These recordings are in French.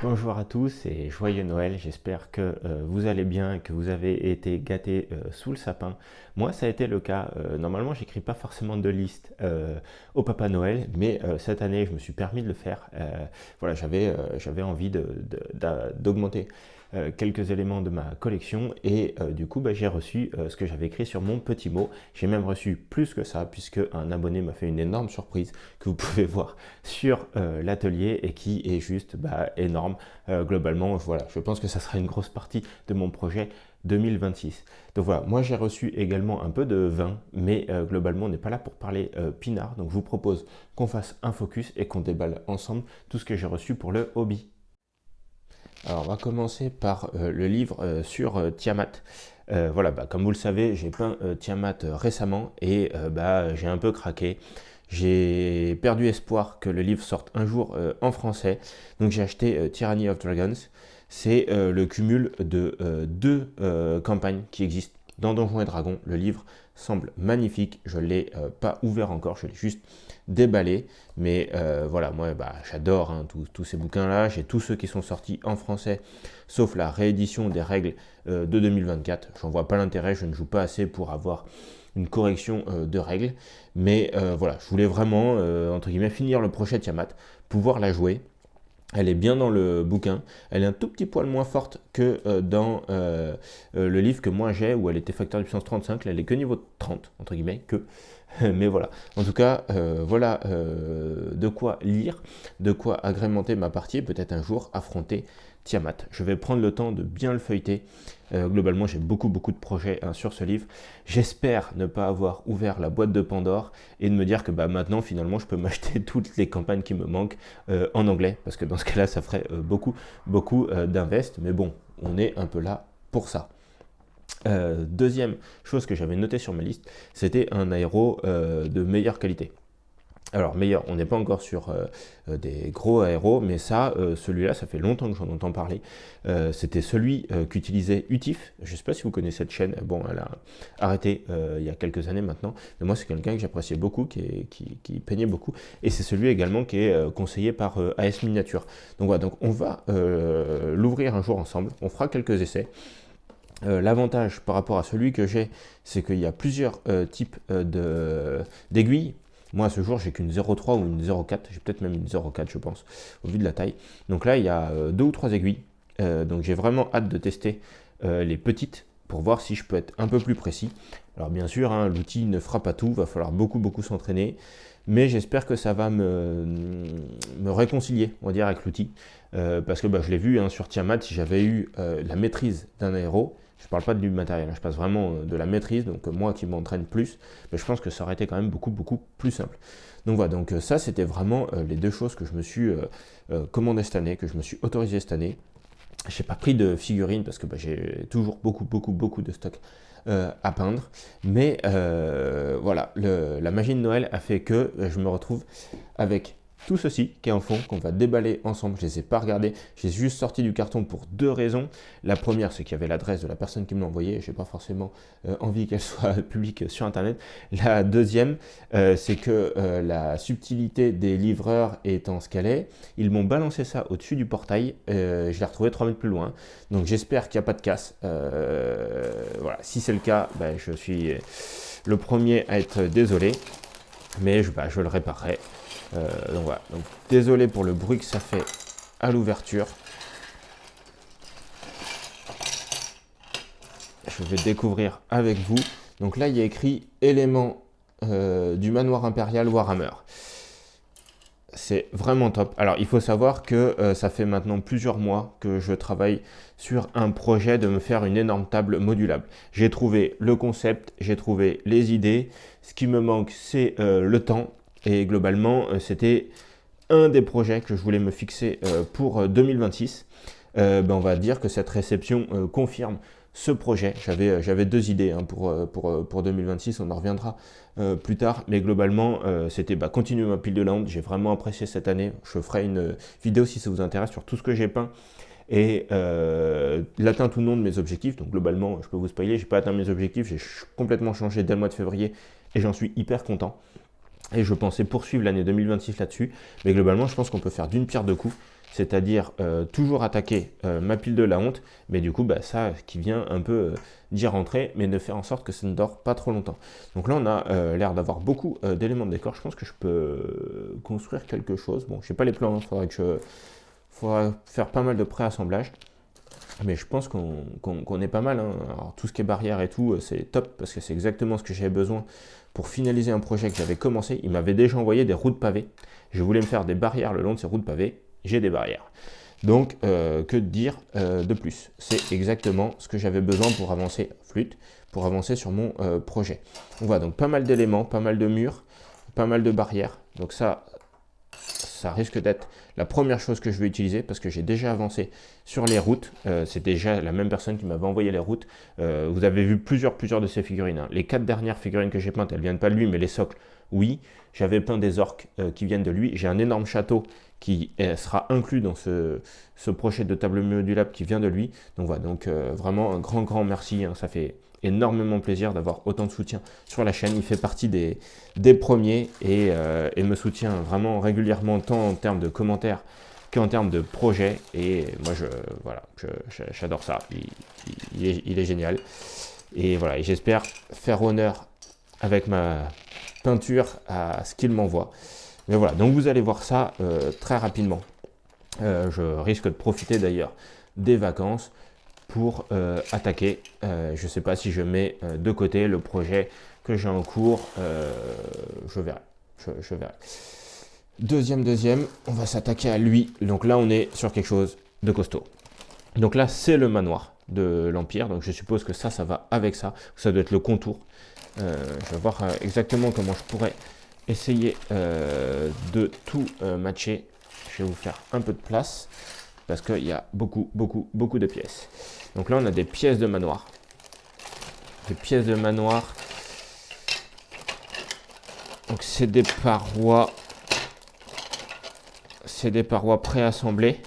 Bonjour à tous et joyeux Noël, j'espère que vous allez bien et que vous avez été gâtés sous le sapin. Moi ça a été le cas, normalement j'écris pas forcément de liste au Papa Noël, mais cette année je me suis permis de le faire. Voilà, j'avais envie d'augmenter quelques éléments de ma collection et du coup j'ai reçu ce que j'avais écrit sur mon petit mot. J'ai même reçu plus que ça puisque un abonné m'a fait une énorme surprise que vous pouvez voir sur l'atelier et qui est juste énorme. Globalement, voilà, je pense que ça sera une grosse partie de mon projet 2026. Donc voilà, moi j'ai reçu également un peu de vin, mais globalement on n'est pas là pour parler pinard, donc je vous propose qu'on fasse un focus et qu'on déballe ensemble tout ce que j'ai reçu pour le hobby. Alors on va commencer par le livre sur Tiamat. Voilà, comme vous le savez, j'ai peint Tiamat récemment et j'ai un peu craqué. J'ai perdu espoir que le livre sorte un jour en français, donc j'ai acheté Tyranny of Dragons. C'est le cumul de deux campagnes qui existent dans Donjons et Dragons. Le livre semble magnifique, je ne l'ai pas ouvert encore, je l'ai juste déballé, mais voilà, moi j'adore tous ces bouquins-là, j'ai tous ceux qui sont sortis en français, sauf la réédition des règles de 2024, j'en vois pas l'intérêt, je ne joue pas assez pour avoir une correction de règles, mais voilà, je voulais vraiment, entre guillemets, finir le projet Tiamat, pouvoir la jouer. Elle est bien dans le bouquin, elle est un tout petit poil moins forte que dans le livre que moi j'ai, où elle était facteur de puissance 35, là elle est que niveau 30, entre guillemets, que. Mais voilà, en tout cas, voilà de quoi lire, de quoi agrémenter ma partie et peut-être un jour affronter Tiamat. Je vais prendre le temps de bien le feuilleter. Globalement, j'ai beaucoup de projets sur ce livre. J'espère ne pas avoir ouvert la boîte de Pandore et de me dire que maintenant, finalement, je peux m'acheter toutes les campagnes qui me manquent en anglais, parce que dans ce cas-là, ça ferait beaucoup d'invest. Mais bon, on est un peu là pour ça. Deuxième chose que j'avais noté sur ma liste, c'était un aéro de meilleure qualité. Alors meilleur, on n'est pas encore sur des gros aéros, mais ça, celui-là, ça fait longtemps que j'en entends parler. C'était celui qu'utilisait Utif. Je ne sais pas si vous connaissez cette chaîne. Bon, elle a arrêté il y a quelques années maintenant. Mais moi, c'est quelqu'un que j'appréciais beaucoup, qui peignait beaucoup. Et c'est celui également qui est conseillé par AS Miniature. Donc voilà, donc on va l'ouvrir un jour ensemble. On fera quelques essais. L'avantage par rapport à celui que j'ai, c'est qu'il y a plusieurs types d'aiguilles. Moi, à ce jour, j'ai qu'une 0,3 ou une 0,4. J'ai peut-être même une 0,4, je pense, au vu de la taille. Donc là, il y a deux ou trois aiguilles. Donc j'ai vraiment hâte de tester les petites pour voir si je peux être un peu plus précis. Alors bien sûr, l'outil ne fera pas tout. Va falloir beaucoup s'entraîner. Mais j'espère que ça va me réconcilier, on va dire, avec l'outil. Parce que je l'ai vu sur Tiamat, si j'avais eu la maîtrise d'un aéro, je ne parle pas du matériel, je passe vraiment de la maîtrise, donc moi qui m'entraîne plus, je pense que ça aurait été quand même beaucoup plus simple. Donc voilà, donc ça c'était vraiment les deux choses que je me suis commandé cette année, que je me suis autorisé cette année. Je n'ai pas pris de figurines parce que j'ai toujours beaucoup de stock à peindre. Mais voilà, la magie de Noël a fait que je me retrouve avec tout ceci qui est en fond, qu'on va déballer ensemble. Je ne les ai pas regardés, j'ai juste sorti du carton pour deux raisons. La première, c'est qu'il y avait l'adresse de la personne qui me l'a envoyé. Je n'ai pas forcément envie qu'elle soit publique sur Internet. La deuxième, c'est que la subtilité des livreurs étant ce qu'elle est, ils m'ont balancé ça au-dessus du portail. Je l'ai retrouvé 3 mètres plus loin. Donc j'espère qu'il n'y a pas de casse. Voilà. Si c'est le cas, je suis le premier à être désolé. Mais je le réparerai. Donc voilà, donc, désolé pour le bruit que ça fait à l'ouverture. Je vais découvrir avec vous. Donc là, il y a écrit éléments du manoir impérial Warhammer. C'est vraiment top. Alors, il faut savoir que ça fait maintenant plusieurs mois que je travaille sur un projet de me faire une énorme table modulable. J'ai trouvé le concept, j'ai trouvé les idées. Ce qui me manque, c'est le temps. Et globalement, c'était un des projets que je voulais me fixer pour 2026. On va dire que cette réception confirme ce projet. J'avais deux idées pour 2026, on en reviendra plus tard. Mais globalement, c'était continuer ma pile de lampe. J'ai vraiment apprécié cette année. Je ferai une vidéo si ça vous intéresse sur tout ce que j'ai peint et l'atteinte ou non de mes objectifs. Donc globalement, je peux vous spoiler, j'ai pas atteint mes objectifs. J'ai complètement changé dès le mois de février et j'en suis hyper content. Et je pensais poursuivre l'année 2026 là-dessus. Mais globalement, je pense qu'on peut faire d'une pierre deux coups. c'est-à-dire toujours attaquer ma pile de la honte, mais du coup, bah, ça qui vient un peu d'y rentrer, mais de faire en sorte que ça ne dort pas trop longtemps. Donc là, on a l'air d'avoir beaucoup d'éléments de décor. Je pense que je peux construire quelque chose. Bon, je n'ai pas les plans, faudra faire pas mal de préassemblage. Mais je pense qu'on est pas mal, hein. Alors, tout ce qui est barrière et tout, c'est top parce que c'est exactement ce que j'avais besoin pour finaliser un projet que j'avais commencé. Il m'avait déjà envoyé des routes pavées. Je voulais me faire des barrières le long de ces routes pavées. J'ai des barrières. Donc, que dire de plus? C'est exactement ce que j'avais besoin pour avancer flûte, pour avancer sur mon projet. On voit donc pas mal d'éléments, pas mal de murs, pas mal de barrières. Donc ça risque d'être la première chose que je vais utiliser parce que j'ai déjà avancé sur les routes. C'est déjà la même personne qui m'avait envoyé les routes. Vous avez vu plusieurs de ces figurines, hein. Les 4 dernières figurines que j'ai peintes, elles ne viennent pas de lui, mais les socles, oui. J'avais peint des orques qui viennent de lui. J'ai un énorme château qui sera inclus dans ce projet de table modulable qui vient de lui. Donc voilà, donc vraiment un grand merci, hein. Ça fait énormément plaisir d'avoir autant de soutien sur la chaîne. Il fait partie des premiers et me soutient vraiment régulièrement, tant en termes de commentaires qu'en termes de projets. Et moi, j'adore ça. Il est génial. Et voilà, j'espère faire honneur avec ma peinture à ce qu'il m'envoie. Mais voilà, donc vous allez voir ça très rapidement. Je risque de profiter d'ailleurs des vacances pour attaquer. Je ne sais pas si je mets de côté le projet que j'ai en cours. Je verrai. Je verrai. Deuxième, on va s'attaquer à lui. Donc là, on est sur quelque chose de costaud. Donc là, c'est le manoir de l'Empire. Donc je suppose que ça va avec ça. Ça doit être le contour. Je vais voir exactement comment je pourrais essayer de tout matcher. Je vais vous faire un peu de place parce qu'il y a beaucoup de pièces. Donc là, on a des pièces de manoir. Des pièces de manoir. Donc c'est des parois. C'est des parois préassemblées.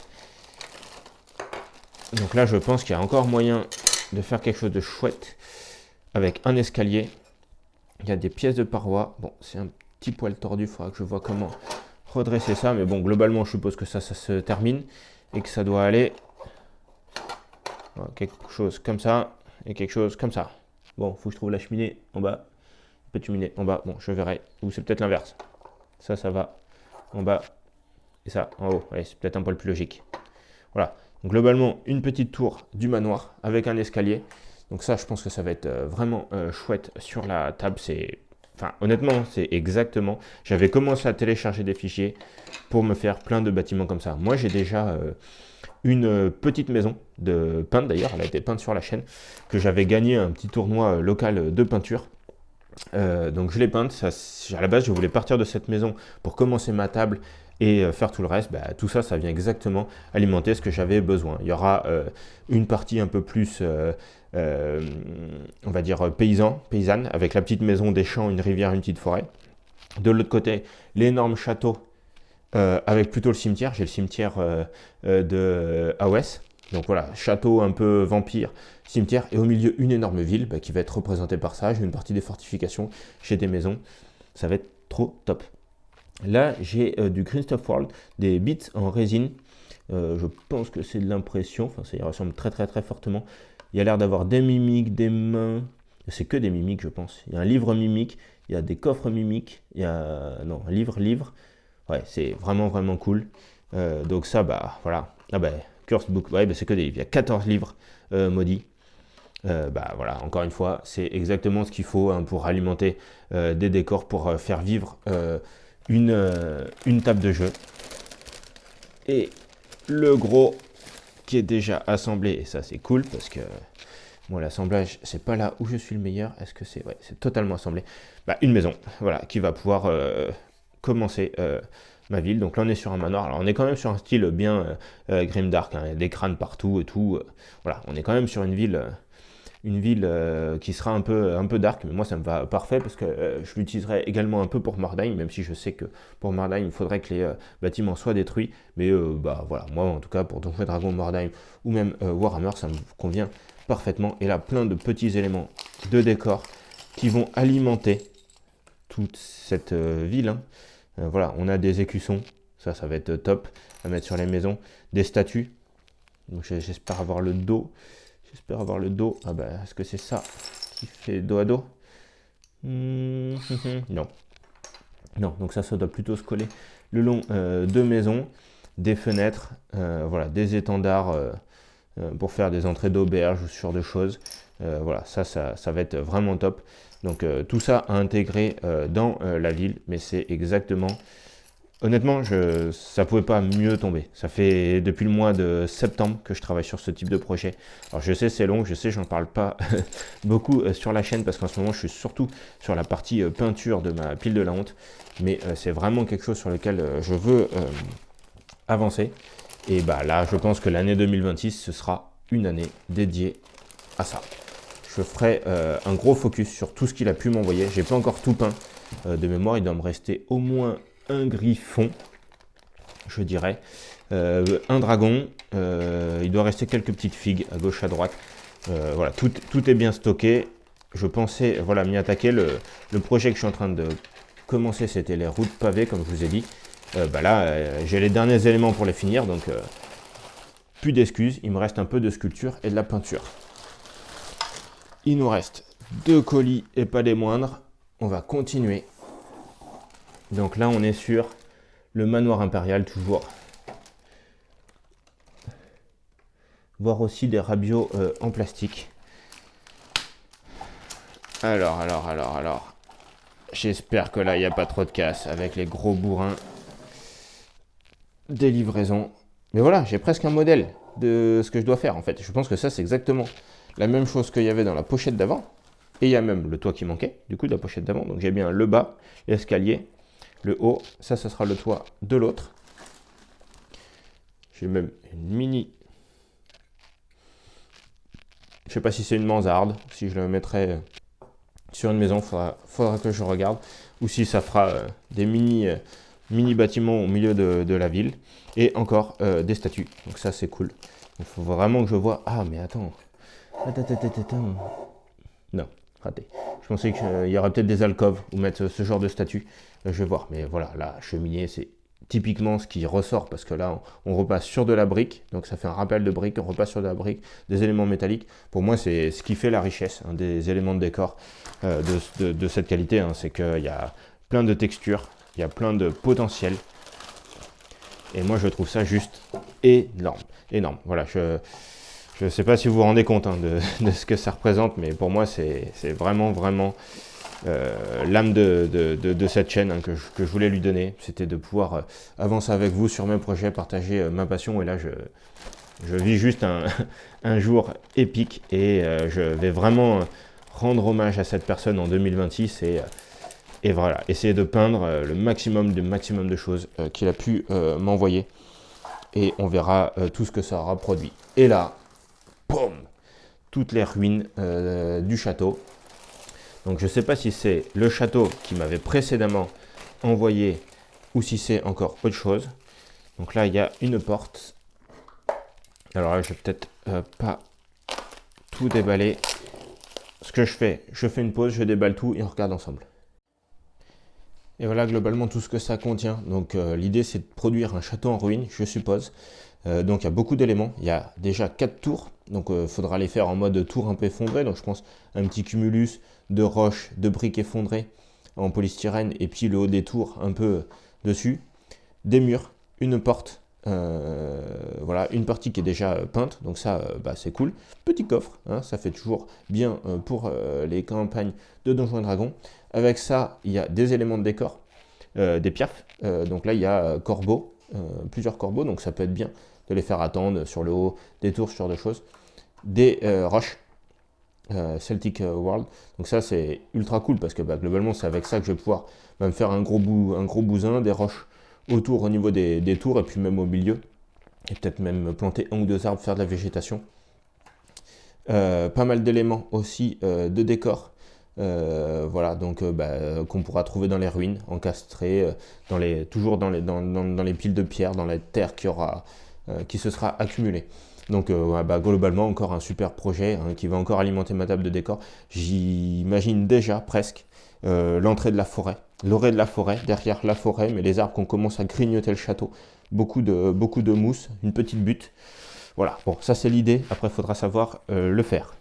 Donc là, je pense qu'il y a encore moyen de faire quelque chose de chouette avec un escalier. Il y a des pièces de parois. Bon, c'est un petit poil tordu. Il faudra que je vois comment redresser ça. Mais bon, globalement, je suppose que ça se termine et que ça doit aller quelque chose comme ça et quelque chose comme ça. Bon, il faut que je trouve la cheminée en bas. Petite cheminée en bas. Bon, je verrai. Ou c'est peut-être l'inverse. Ça va en bas et ça en haut. Ouais, c'est peut-être un poil plus logique. Voilà. Donc, globalement, une petite tour du manoir avec un escalier. Donc ça, je pense que ça va être vraiment chouette sur la table. Enfin, honnêtement, c'est exactement... J'avais commencé à télécharger des fichiers pour me faire plein de bâtiments comme ça. Moi, j'ai déjà une petite maison de peinte, d'ailleurs. Elle a été peinte sur la chaîne, que j'avais gagné un petit tournoi local de peinture. Donc je l'ai peinte. À la base, je voulais partir de cette maison pour commencer ma table et faire tout le reste. Bah, tout ça, ça vient exactement alimenter ce que j'avais besoin. Il y aura une partie un peu plus... on va dire paysanne, avec la petite maison, des champs, une rivière, une petite forêt. De l'autre côté, l'énorme château avec plutôt le cimetière. J'ai le cimetière de Aouès. Donc voilà, château un peu vampire, cimetière, et au milieu une énorme ville qui va être représentée par ça. J'ai une partie des fortifications, j'ai des maisons. Ça va être trop top. Là, j'ai du Green Stuff World, des bits en résine. Je pense que c'est de l'impression. Enfin, ça y ressemble très fortement. Il y a l'air d'avoir des mimiques, des mains. C'est que des mimiques, je pense. Il y a un livre mimique, il y a des coffres mimiques, il y a... Non, un livre. Ouais, c'est vraiment cool. Donc ça, bah, voilà. Ah bah, Cursed Book, ouais, bah, c'est que des livres. Il y a 14 livres maudits. Bah voilà, encore une fois, c'est exactement ce qu'il faut hein, pour alimenter des décors, pour faire vivre une table de jeu. Et le gros qui est déjà assemblé, et ça c'est cool parce que moi l'assemblage c'est pas là où je suis le meilleur. Est-ce que c'est... Ouais, c'est totalement assemblé. Bah, une maison, voilà, qui va pouvoir commencer ma ville. Donc là on est sur un manoir. Alors on est quand même sur un style bien grimdark, hein. Il y a des crânes partout et tout. Voilà, on est quand même sur une ville qui sera un peu dark, mais moi ça me va parfait parce que je l'utiliserai également un peu pour Mordheim, même si je sais que pour Mordheim il faudrait que les bâtiments soient détruits, mais bah voilà, moi en tout cas pour Donjons et Dragons Mordheim ou même Warhammer, ça me convient parfaitement. Et là plein de petits éléments de décor qui vont alimenter toute cette ville, hein. Voilà, on a des écussons, Ça va être top à mettre sur les maisons. Des statues. Donc j'espère avoir le dos. J'espère avoir le dos. Ah bah, est-ce que c'est ça qui fait dos à dos? Non. Non, donc ça doit plutôt se coller le long de maisons, des fenêtres, voilà, des étendards pour faire des entrées d'auberge ou ce genre de choses. Voilà, ça va être vraiment top. Donc tout ça à intégrer dans la ville, mais c'est exactement... Honnêtement, ça pouvait pas mieux tomber. Ça fait depuis le mois de septembre que je travaille sur ce type de projet. Alors je sais c'est long, je sais j'en parle pas beaucoup sur la chaîne parce qu'en ce moment je suis surtout sur la partie peinture de ma pile de la honte. Mais c'est vraiment quelque chose sur lequel je veux avancer. Et bah là, je pense que l'année 2026, ce sera une année dédiée à ça. Je ferai un gros focus sur tout ce qu'il a pu m'envoyer. J'ai pas encore tout peint de mémoire. Il doit me rester au moins un griffon, je dirais. Un dragon. Il doit rester quelques petites figues à gauche, à droite. Voilà, tout est bien stocké. Je pensais voilà, m'y attaquer. Le projet que je suis en train de commencer, c'était les routes pavées, comme je vous ai dit. Bah là, j'ai les derniers éléments pour les finir, donc plus d'excuses. Il me reste un peu de sculpture et de la peinture. Il nous reste 2 colis et pas les moindres. On va continuer. Donc là, on est sur le manoir impérial, toujours. Voir aussi des rabios en plastique. Alors. J'espère que là, il n'y a pas trop de casse avec les gros bourrins des livraisons. Mais voilà, j'ai presque un modèle de ce que je dois faire en fait. Je pense que ça, c'est exactement la même chose qu'il y avait dans la pochette d'avant. Et il y a même le toit qui manquait, du coup, de la pochette d'avant. Donc j'ai bien le bas, l'escalier, le haut. Ça, ce sera le toit de l'autre. J'ai même une mini... Je sais pas si c'est une mansarde, si je le mettrai sur une maison, faudra que je regarde. Ou si ça fera des mini bâtiments au milieu de la ville. Et encore des statues. Donc ça, c'est cool. Il faut vraiment que je vois... Ah, mais attends. Non, raté. Je pensais qu'il y aurait peut-être des alcôves où mettre ce genre de statue. Je vais voir. Mais voilà, la cheminée, c'est typiquement ce qui ressort parce que là, on repasse sur de la brique. Donc ça fait un rappel de brique. On repasse sur de la brique, des éléments métalliques. Pour moi, c'est ce qui fait la richesse des éléments de décor de cette qualité. C'est qu'il y a plein de textures, il y a plein de potentiel. Et moi, je trouve ça juste énorme. Énorme. Voilà, je ne sais pas si vous vous rendez compte de ce que ça représente, mais pour moi, c'est vraiment l'âme de cette chaîne que je voulais lui donner. C'était de pouvoir avancer avec vous sur mes projets, partager ma passion. Et là, je vis juste un jour épique et je vais vraiment rendre hommage à cette personne en 2026 et voilà, essayer de peindre le maximum de choses qu'il a pu m'envoyer. Et on verra tout ce que ça aura produit. Et là, boum, toutes les ruines du château. Donc je ne sais pas si c'est le château qui m'avait précédemment envoyé ou si c'est encore autre chose. Donc là, il y a une porte. Alors là, je vais peut-être pas tout déballer. Ce que je fais une pause, je déballe tout et on regarde ensemble. Et voilà globalement tout ce que ça contient. Donc l'idée c'est de produire un château en ruine, je suppose. Donc il y a beaucoup d'éléments. Il y a déjà 4 tours. Donc il faudra les faire en mode tour un peu effondré. Donc je pense un petit cumulus de roches, de briques effondrées en polystyrène. Et puis le haut des tours un peu dessus. Des murs, une porte. Voilà, une partie qui est déjà peinte. Donc ça c'est cool. Petit coffre, ça fait toujours bien pour les campagnes de Donjons et Dragons. Avec ça, il y a des éléments de décor, des piafs. Donc là, il y a corbeaux, plusieurs corbeaux. Donc ça peut être bien de les faire attendre sur le haut des tours, ce genre de choses. Des roches, Celtic World. Donc ça, c'est ultra cool parce que globalement, c'est avec ça que je vais pouvoir me faire un gros bousin, des roches autour au niveau des tours et puis même au milieu. Et peut-être même planter un ou deux arbres, faire de la végétation. Pas mal d'éléments aussi de décor. Voilà, donc qu'on pourra trouver dans les ruines, encastrés, toujours dans les piles de pierre, dans la terre qui se sera accumulée. Donc globalement, encore un super projet qui va encore alimenter ma table de décor. J'imagine déjà presque l'entrée de la forêt l'orée de la forêt, derrière la forêt, mais les arbres qu'on commence à grignoter le château. Beaucoup de mousse, une petite butte. Voilà, bon, ça c'est l'idée. Après, il faudra savoir le faire.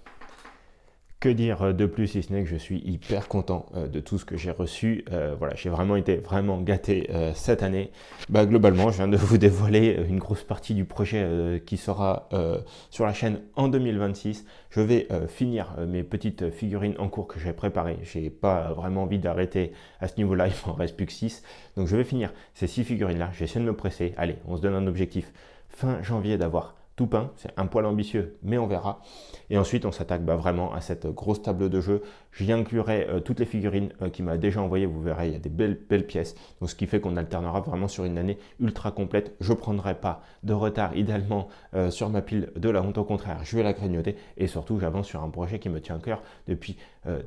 Que dire de plus si ce n'est que je suis hyper content de tout ce que j'ai reçu. Voilà, j'ai vraiment été vraiment gâté cette année. Bah, globalement, je viens de vous dévoiler une grosse partie du projet qui sera sur la chaîne en 2026. Je vais finir mes petites figurines en cours que j'ai préparées. J'ai pas vraiment envie d'arrêter à ce niveau-là, il m'en reste plus que 6. Donc je vais finir ces 6 figurines-là. Je vais essayer de me presser. Allez, on se donne un objectif. Fin janvier d'avoir tout peint, c'est un poil ambitieux, mais on verra. Et ensuite, on s'attaque vraiment à cette grosse table de jeu. J'y inclurai toutes les figurines qu'il m'a déjà envoyées. Vous verrez, il y a des belles pièces. Donc, ce qui fait qu'on alternera vraiment sur une année ultra complète. Je ne prendrai pas de retard, idéalement, sur ma pile de la honte. Au contraire, je vais la grignoter. Et surtout, j'avance sur un projet qui me tient à cœur depuis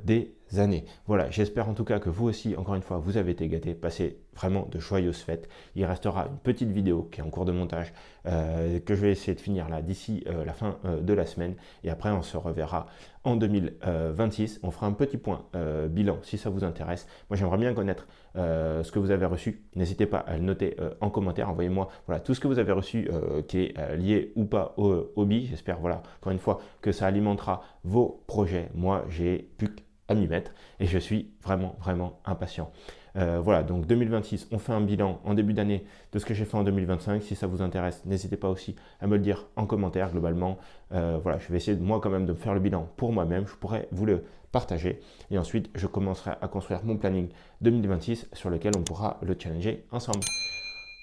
des années. Voilà, j'espère en tout cas que vous aussi, encore une fois, vous avez été gâtés. Passez vraiment de joyeuses fêtes. Il restera une petite vidéo qui est en cours de montage que je vais essayer de finir là d'ici la fin de la semaine. Et après, on se reverra en 2026. On fera un petit point bilan si ça vous intéresse. Moi, j'aimerais bien connaître ce que vous avez reçu. N'hésitez pas à le noter en commentaire. Envoyez-moi voilà, tout ce que vous avez reçu qui est lié ou pas au hobby. J'espère, voilà, encore une fois, que ça alimentera vos projets. Moi, j'ai plus qu'à m'y mettre et je suis vraiment impatient. Voilà, donc 2026, on fait un bilan en début d'année de ce que j'ai fait en 2025. Si ça vous intéresse, n'hésitez pas aussi à me le dire en commentaire. Globalement, voilà, je vais essayer moi quand même de me faire le bilan pour moi-même. Je pourrais vous le partager. Et ensuite, je commencerai à construire mon planning 2026 sur lequel on pourra le challenger ensemble.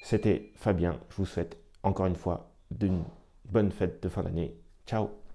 C'était Fabien. Je vous souhaite encore une fois d'une bonne fête de fin d'année. Ciao!